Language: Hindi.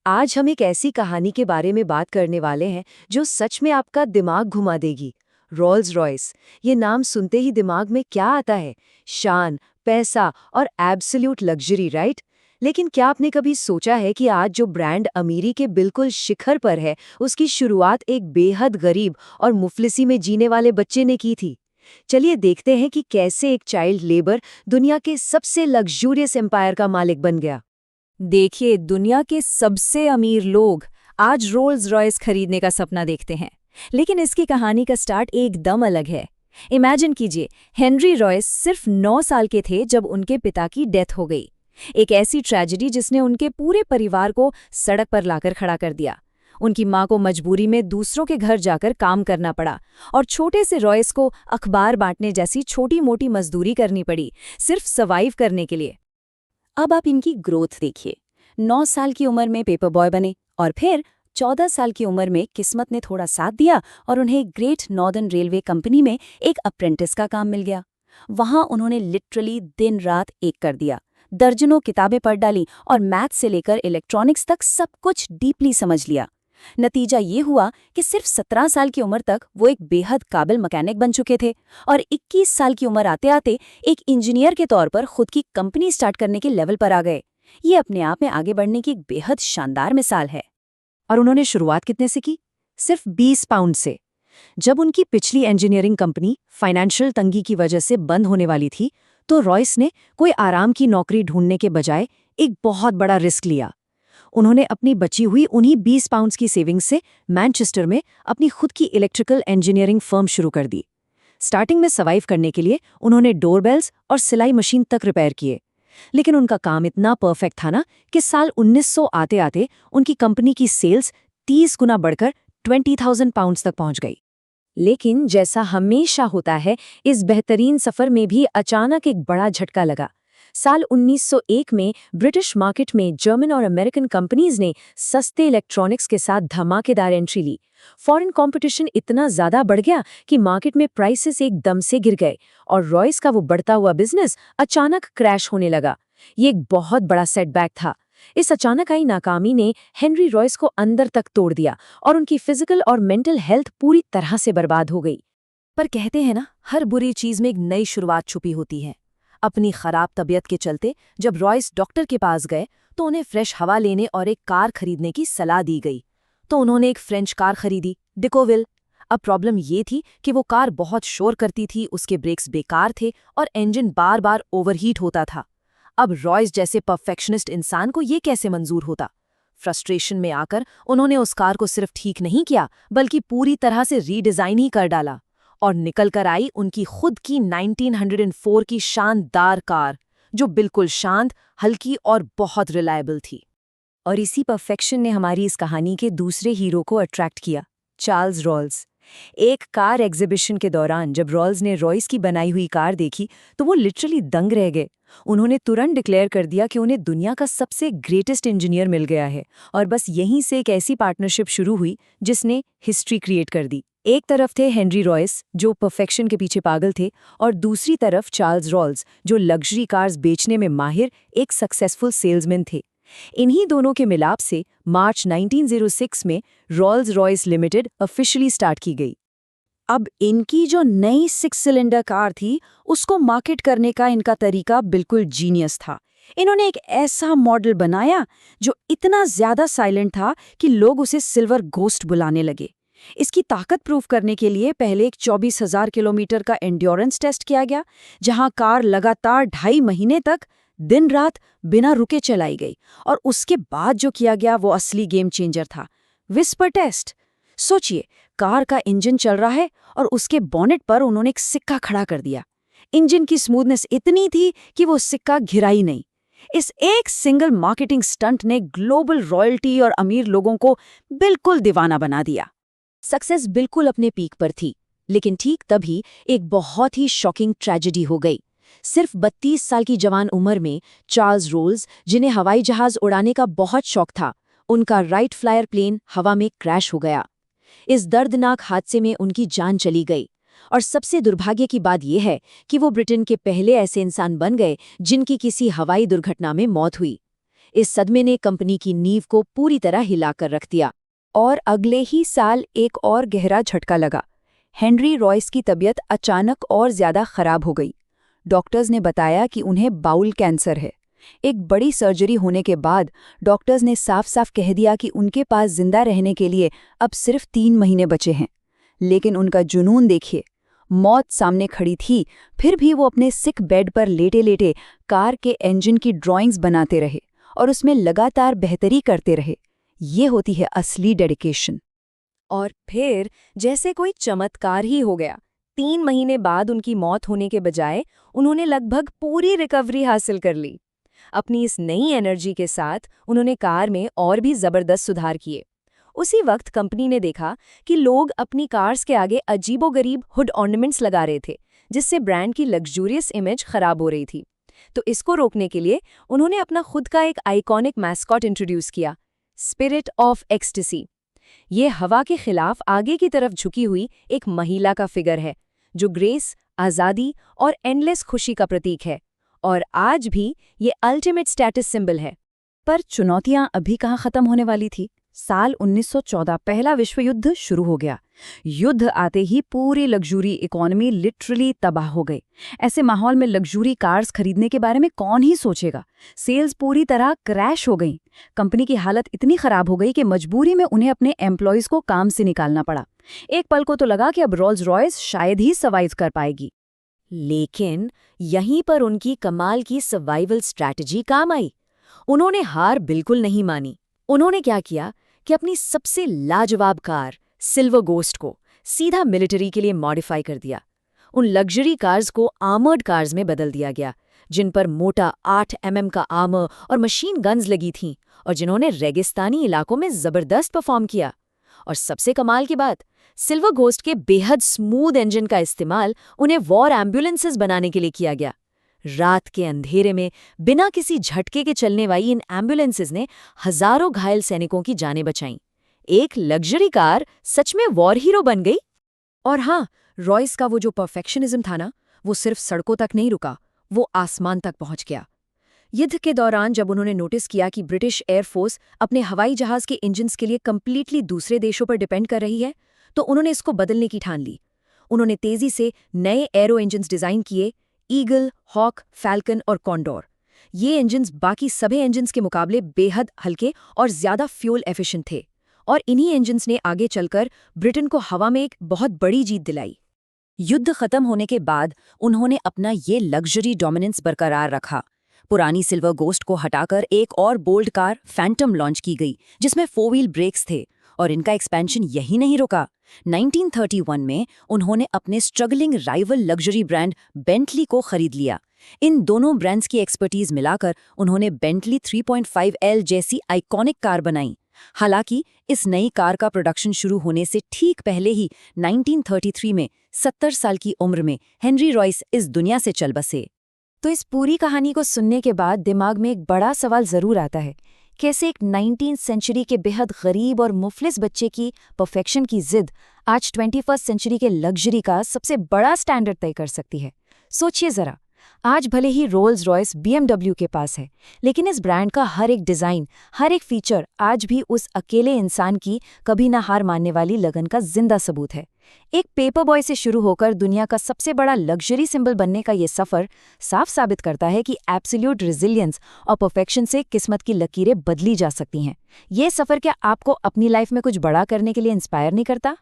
आज हम एक ऐसी कहानी के बारे में बात करने वाले हैं जो सच में आपका दिमाग घुमा देगी। Rolls Royce. ये नाम सुनते ही दिमाग में क्या आता है? शान, पैसा और एब्सोल्यूट लग्जरी, राइट? लेकिन क्या आपने कभी सोचा है कि आज जो ब्रांड अमीरी के बिल्कुल शिखर पर है, उसकी शुरुआत एक बेहद गरीब और मुफलिसी में जीने वाले बच्चे ने की थी? चलिए देखते हैं कि कैसे एक चाइल्ड लेबर दुनिया के सबसे लग्जूरियस एम्पायर का मालिक बन गया। देखिए, दुनिया के सबसे अमीर लोग आज रोल्स रॉयस खरीदने का सपना देखते हैं। लेकिन इसकी कहानी का स्टार्ट एकदम अलग है। इमेजिन कीजिए, हेनरी रॉयस सिर्फ 9 साल के थे जब उनके पिता की डेथ हो गई। एक ऐसी ट्रेजेडी जिसने उनके पूरे परिवार को सड़क पर लाकर खड़ा कर दिया। उनकी माँ को मजबूरी में दूसरों के घर जाकर काम करना पड़ा और छोटे से रॉयस को अखबार बांटने जैसी छोटी मोटी मजदूरी करनी पड़ी, सिर्फ सर्वाइव करने के लिए। अब आप इनकी ग्रोथ देखिए। 9 साल की उम्र में पेपर बॉय बने और फिर 14 साल की उम्र में किस्मत ने थोड़ा साथ दिया और उन्हें ग्रेट नॉर्दर्न रेलवे कंपनी में एक अप्रेंटिस का काम मिल गया। वहां उन्होंने लिटरली दिन रात एक कर दिया, दर्जनों किताबें पढ़ डाली और मैथ से लेकर इलेक्ट्रॉनिक्स तक सब कुछ डीपली समझ लिया। नतीजा ये हुआ कि सिर्फ 17 साल की उम्र तक वो एक बेहद काबिल मैकेनिक बन चुके थे और 21 साल की उम्र आते आते एक इंजीनियर के तौर पर खुद की कंपनी स्टार्ट करने के लेवल पर आ गए। ये अपने आप में आगे बढ़ने की एक बेहद शानदार मिसाल है। और उन्होंने शुरुआत कितने से की? सिर्फ 20 पाउंड से। जब उनकी पिछली इंजीनियरिंग कंपनी फाइनेंशियल तंगी की वजह से बंद होने वाली थी, तो रॉयस ने कोई आराम की नौकरी ढूंढने के बजाय एक बहुत बड़ा रिस्क लिया। उन्होंने अपनी बची हुई उन्हीं 20 पाउंड्स की सेविंग्स से मैनचेस्टर में अपनी खुद की इलेक्ट्रिकल इंजीनियरिंग फर्म शुरू कर दी। स्टार्टिंग में सर्वाइव करने के लिए उन्होंने डोरबेल्स और सिलाई मशीन तक रिपेयर किए। लेकिन उनका काम इतना परफेक्ट था ना कि साल 1900 आते आते उनकी कंपनी की सेल्स 30 गुना बढ़कर 20,000 पाउंड्स तक पहुंच गई। लेकिन जैसा हमेशा होता है, इस बेहतरीन सफर में भी अचानक एक बड़ा झटका लगा। साल 1901 में ब्रिटिश मार्केट में जर्मन और अमेरिकन कंपनीज ने सस्ते इलेक्ट्रॉनिक्स के साथ धमाकेदार एंट्री ली। फॉरेन कंपटीशन इतना ज्यादा बढ़ गया कि मार्केट में प्राइसेस एकदम से गिर गए और रॉयस का वो बढ़ता हुआ बिजनेस अचानक क्रैश होने लगा। ये एक बहुत बड़ा सेटबैक था। इस अचानक आई नाकामी ने हेनरी रॉयस को अंदर तक तोड़ दिया और उनकी फिजिकल और मेंटल हेल्थ पूरी तरह से बर्बाद हो गई। पर कहते हैं ना, हर बुरी चीज में एक नई शुरुआत छुपी होती है। अपनी खराब तबीयत के चलते जब रॉयस डॉक्टर के पास गए तो उन्हें फ्रेश हवा लेने और एक कार खरीदने की सलाह दी गई। तो उन्होंने एक फ्रेंच कार खरीदी, डिकोविल। अब प्रॉब्लम ये थी कि वो कार बहुत शोर करती थी, उसके ब्रेक्स बेकार थे और इंजन बार बार ओवरहीट होता था। अब रॉयस जैसे परफेक्शनिस्ट इंसान को ये कैसे मंजूर होता? फ्रस्ट्रेशन में आकर उन्होंने उस कार को सिर्फ ठीक नहीं किया बल्कि पूरी तरह से रीडिजाइन ही कर डाला और निकल कर आई उनकी खुद की 1904 की शानदार कार, जो बिल्कुल शांत, हल्की और बहुत रिलायबल थी। और इसी परफेक्शन ने हमारी इस कहानी के दूसरे हीरो को अट्रैक्ट किया, चार्ल्स रॉल्स। एक कार एग्जीबिशन के दौरान जब रॉल्स ने रॉयस की बनाई हुई कार देखी तो वो लिटरली दंग रह गए। उन्होंने तुरंत डिक्लेयर कर दिया कि उन्हें दुनिया का सबसे ग्रेटेस्ट इंजीनियर मिल गया है और बस यहीं से एक ऐसी पार्टनरशिप शुरू हुई जिसने हिस्ट्री क्रिएट कर दी। एक तरफ थे हेनरी रॉयस, जो परफेक्शन के पीछे पागल थे, और दूसरी तरफ चार्ल्स रॉल्स, जो लग्जरी कार्स बेचने में माहिर एक सक्सेसफुल सेल्समैन थे। इन्हीं दोनों के मिलाप से मार्च 1906 में Rolls Royce limited officially start की गई। अब इनकी जो नई 6 सिलेंडर कार थी, उसको मार्केट करने का इनका तरीका बिल्कुल जीनियस था। इन्होंने एक ऐसा मॉडल बनाया जो इतना ज्यादा साइलेंट था कि लोग उसे सिल्वर घोस्ट बुलाने लगे। इसकी ताकत प्रूव करने के लिए पहले एक 24,000 किलोमीटर का एंड्योरेंस टेस्ट किया गया, जहां कार लगातार 2.5 महीने तक दिन रात बिना रुके चलाई गई। और उसके बाद जो किया गया वो असली गेम चेंजर था, विस्पर टेस्ट। सोचिए, कार का इंजन चल रहा है और उसके बॉनेट पर उन्होंने एक सिक्का खड़ा कर दिया। इंजन की स्मूथनेस इतनी थी कि वो सिक्का घिरा ही नहीं। इस एक सिंगल मार्केटिंग स्टंट ने ग्लोबल रॉयल्टी और अमीर लोगों को बिल्कुल दीवाना बना दिया। सक्सेस बिल्कुल अपने पीक पर थी, लेकिन ठीक तभी एक बहुत ही शॉकिंग ट्रेजेडी हो गई। सिर्फ 32 साल की जवान उम्र में चार्ल्स रोल्स, जिन्हें हवाई जहाज उड़ाने का बहुत शौक था, उनका राइट फ्लायर प्लेन हवा में क्रैश हो गया। इस दर्दनाक हादसे में उनकी जान चली गई और सबसे दुर्भाग्य की बात यह है कि वो ब्रिटेन के पहले ऐसे इंसान बन गए जिनकी किसी हवाई दुर्घटना में मौत हुई। इस सदमे ने कंपनी की नींव को पूरी तरह हिलाकर रख दिया। और अगले ही साल एक और गहरा झटका लगा। हेनरी रॉयस की तबीयत अचानक और ज्यादा खराब हो गई। डॉक्टर्स ने बताया कि उन्हें बाउल कैंसर है। एक बड़ी सर्जरी होने के बाद डॉक्टर्स ने साफ साफ कह दिया कि उनके पास जिंदा रहने के लिए अब सिर्फ 3 महीने बचे हैं। लेकिन उनका जुनून देखिए, मौत सामने खड़ी थी, फिर भी वो अपने सिक बेड पर लेटे लेटे कार के इंजन की ड्राइंग्स बनाते रहे और उसमें लगातार बेहतरी करते रहे। ये होती है असली डेडिकेशन। और फिर जैसे कोई चमत्कार ही हो गया। 3 महीने बाद उनकी मौत होने के बजाय उन्होंने लगभग पूरी रिकवरी हासिल कर ली। अपनी इस नई एनर्जी के साथ उन्होंने कार में और भी जबरदस्त सुधार किए। उसी वक्त कंपनी ने देखा कि लोग अपनी कार्स के आगे अजीबोगरीब हुड ऑर्नामेंट्स लगा रहे थे, जिससे ब्रांड की लग्जूरियस इमेज खराब हो रही थी। तो इसको रोकने के लिए उन्होंने अपना खुद का एक आइकॉनिक मैस्कॉट इंट्रोड्यूस किया, स्पिरिट ऑफ एक्सटेसी। ये हवा के खिलाफ आगे की तरफ झुकी हुई एक महिला का फिगर है, जो ग्रेस, आज़ादी और एंडलेस खुशी का प्रतीक है। और आज भी ये अल्टीमेट स्टेटस सिंबल है। पर चुनौतियां अभी कहाँ खत्म होने वाली थी। साल 1914 पहला विश्व युद्ध शुरू हो गया। युद्ध आते ही पूरी लग्जरी इकोनॉमी लिटरली तबाह हो गई। ऐसे माहौल में लग्जरी कार्स खरीदने के बारे में कौन ही सोचेगा। सेल्स पूरी तरह क्रैश हो गई। कंपनी की हालत इतनी खराब हो गई कि मजबूरी में उन्हें अपने एम्प्लॉयज को काम से निकालना पड़ा। एक पल को तो लगा कि अब रोल्स रॉयस शायद ही सर्वाइव कर पाएगी। लेकिन यहीं पर उनकी कमाल की सर्वाइवल स्ट्रैटेजी काम आई। उन्होंने हार बिल्कुल नहीं मानी। उन्होंने क्या किया कि अपनी सबसे लाजवाब कार सिल्वर गोस्ट को सीधा मिलिट्री के लिए मॉडिफाई कर दिया। उन लग्जरी कार्स को आर्मर्ड कार्स में बदल दिया गया, जिन पर मोटा 8 mm का आर्मर और मशीन गन्स लगी थीं और जिन्होंने रेगिस्तानी इलाकों में जबरदस्त परफॉर्म किया। और सबसे कमाल की बात, सिल्वर गोस्ट के बेहद स्मूथ इंजन का इस्तेमाल उन्हें वॉर एम्बुलेंसेस बनाने के लिए किया गया। रात के अंधेरे में बिना किसी झटके के चलने वाली इन एम्बुलेंसेस ने हजारों घायल सैनिकों की जानें बचाईं। एक लग्जरी कार सच में वॉर हीरो बन गई। और हाँ, रॉयस का वो जो परफेक्शनिज्म था ना, वो सिर्फ सड़कों तक नहीं रुका, वो आसमान तक पहुंच गया। युद्ध के दौरान जब उन्होंने नोटिस किया कि ब्रिटिश एयरफोर्स अपने हवाई जहाज के इंजन्स के लिए कंप्लीटली दूसरे देशों पर डिपेंड कर रही है, तो उन्होंने इसको बदलने की ठान ली। उन्होंने तेजी से नए एरो इंजन्स डिजाइन किए, ईगल, हॉक, फैल्कन और कॉन्डोर। ये इंजन्स बाकी सभी इंजन्स के मुकाबले बेहद हल्के और ज्यादा फ्यूल एफिशिएंट थे। और इन्हीं इंजन्स ने आगे चलकर ब्रिटेन को हवा में एक बहुत बड़ी जीत दिलाई। युद्ध खत्म होने के बाद उन्होंने अपना ये लग्जरी डोमिनेंस बरकरार रखा। पुरानी सिल्वर गोस्ट को हटाकर एक और बोल्ड कार फैंटम लॉन्च की गई, जिसमें 4 व्हील ब्रेक्स थे। और इनका एक्सपेंशन यही नहीं रुका। 1931 में उन्होंने अपने struggling rival luxury brand Bentley को खरीद लिया। इन दोनों ब्रांड्स की एक्सपर्टीज मिलाकर उन्होंने बेंटली 3.5L जैसी आइकॉनिक कार बनाई। हालांकि इस नई कार का प्रोडक्शन शुरू होने से ठीक पहले ही 1933 में 70 साल की उम्र में हेनरी रॉयस इस दुनिया से चल बसे। तो इस पूरी कहानी को सुनने के बाद दिमाग में एक बड़ा सवाल जरूर आता है, कैसे एक 19वीं सेंचुरी के बेहद गरीब और मुफलिस बच्चे की परफेक्शन की जिद आज 21st सेंचुरी के लग्जरी का सबसे बड़ा स्टैंडर्ड तय कर सकती है। सोचिए जरा, आज भले ही रोल्स रॉयस BMW के पास है, लेकिन इस ब्रांड का हर एक डिज़ाइन, हर एक फीचर आज भी उस अकेले इंसान की कभी ना हार मानने वाली लगन का जिंदा सबूत है। एक पेपर बॉय से शुरू होकर दुनिया का सबसे बड़ा लग्जरी सिंबल बनने का ये सफ़र साफ साबित करता है कि एब्सोल्यूट रेजिलियंस और परफेक्शन से किस्मत की लकीरें बदली जा सकती हैं। ये सफ़र क्या आपको अपनी लाइफ में कुछ बड़ा करने के लिए इंस्पायर नहीं करता?